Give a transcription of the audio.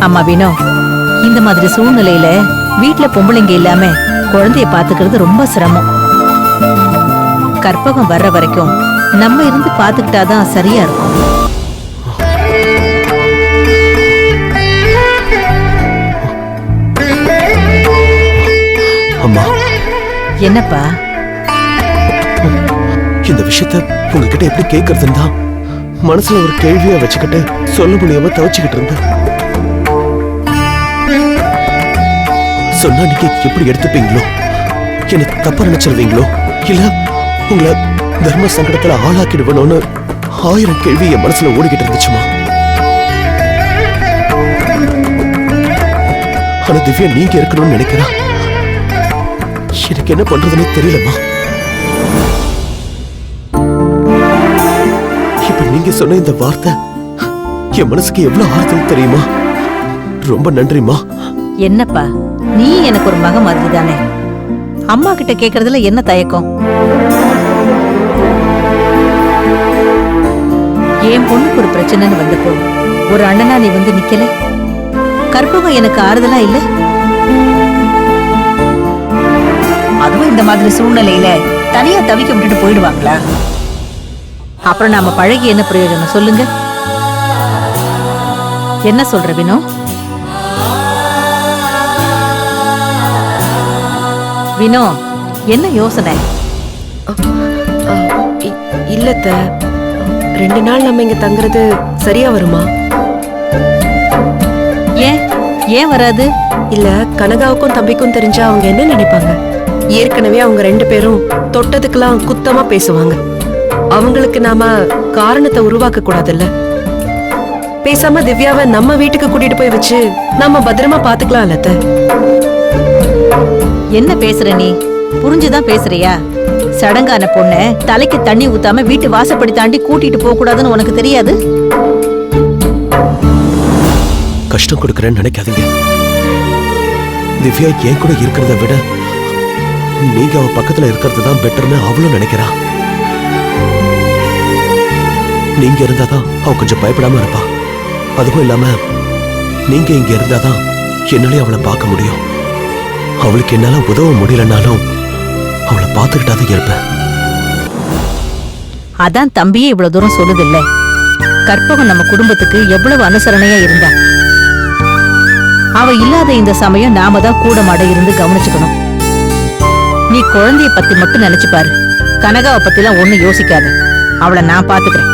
அம்மா வினோ, இந்த மாதிரி சூழ்நிலையில வீட்டுல பொம்பளைங்க இல்லாம குழந்தைய பாத்துக்கிறது ரொம்ப சிரமம். கற்பகம் வர்ற வரைக்கும் நம்ம இருந்து பாத்துக்கிட்டாதான் சரியா இருக்கும். அம்மா, என்னப்பா? இந்த விஷயத்த உங்ககிட்ட எப்படி கேட்கறதுன்னு தான் மனசுல ஒரு கேள்வியா வச்சுக்கிட்டு சொல்ல முடியாம தவச்சுக்கிட்டு இருந்தேன். சொன்னா நீங்க எப்படி எடுத்துப்பீங்களோ, எனக்கு தப்பா நினைச்சிருவீங்களோ, இல்ல உங்களை தர்ம சங்கடத்துல ஆளாக்கிடுவனோன்னு 1000 கேள்வி என் மனசுல ஓடிக்கிட்டு இருந்துச்சுமா. ஆனா திவ்யா நீங்க இருக்கணும்னு நினைக்கிறா. எனக்கு என்ன பண்றதுன்னே தெரியலம்மா. இப்ப நீங்க சொன்ன இந்த வார்த்தை என் மனசுக்கு எவ்வளவு ஆறுதல் தெரியுமா? ரொம்ப நன்றிமா. என்னப்பா, நீ எனக்கு ஒரு மக மாதிரி தானே. அம்மா கிட்ட கேக்குறதுல என்ன தயக்கம்? என் பொண்ணுக்கு ஒரு பிரச்சனைன்னு வந்தப்போ ஒரு அண்ணனா நீ வந்து நிக்கல. கற்பகம் எனக்கு ஆறுதலா இல்ல? அதுவும் இந்த மாதிரி சூழ்நிலையில தனியா தவிக்க விட்டுட்டு போயிடுவாங்களா? அப்புறம் நாம பழகி என்ன பிரயோஜனம் சொல்லுங்க? என்ன சொல்ற வினோ? வினோ, என்ன யோசனை? இல்லத்த, 2 நாள் நம்ம இங்க தங்குறது சரியா வருமா? ஏன் வராது? இல்ல, கனகாவுக்கும் தம்பிக்கும் தெரிஞ்சா அவங்க என்ன நினைப்பாங்க? ஏற்கனவே அவங்க 2 பேரும் தொட்டதுக்கெல்லாம் குத்தமா பேசுவாங்க. அவங்களுக்கு நாம காரணத்தை உருவாக்க கூடாதுல்ல. பேசாம திவ்யாவை நம்ம வீட்டுக்கு கூட்டிட்டு போய் வச்சு நம்ம பத்திரமா பாத்துக்கலாம். இல்லத்த, என்ன பேசுற நீ? புரிஞ்சுதான் பேசுறியா? சடங்கான பொண்ண தலைக்கு தண்ணி ஊத்தாம வீட்டு வாசப்படி தாண்டி கூட்டிட்டு போக கூடாதுன்னு உனக்கு தெரியாது? கஷ்டம் கொடுக்கறேன்னு நினைக்காதீங்க. திவ்யா என் கூட இருக்கிறத விட நீங்க அவ பக்கத்துல இருக்கிறது தான் பெட்டர்னு அவளும் நினைக்கிறா. நீங்க இருந்தாதான் அவ கொஞ்சம் பயப்படாம இருப்பா. அதுவும் இல்லாம நீங்க இங்க இருந்தாதான் என்னாலே அவளை பார்க்க முடியும். அவளுக்கு என்னால உதவ முடியலனாலும் அவளை பார்த்துக்கிட்டாதான் இருப்பேன். அதான் தம்பியே இவ்வளவு தூரம் சொல்லுதில்ல. கற்பகம் நம்ம குடும்பத்துக்கு எவ்வளவு அனுசரணையா இருந்தா. அவ இல்லாத இந்த சமயம் நாம தான் கூட மாட இருந்து கவனிச்சுக்கணும். நீ குழந்தைய பத்தி மட்டும் நினைச்சு பாரு. கனகாவை பத்திலாம் ஒண்ணும் யோசிக்காத. அவளை நான் பாத்துக்கிறேன்.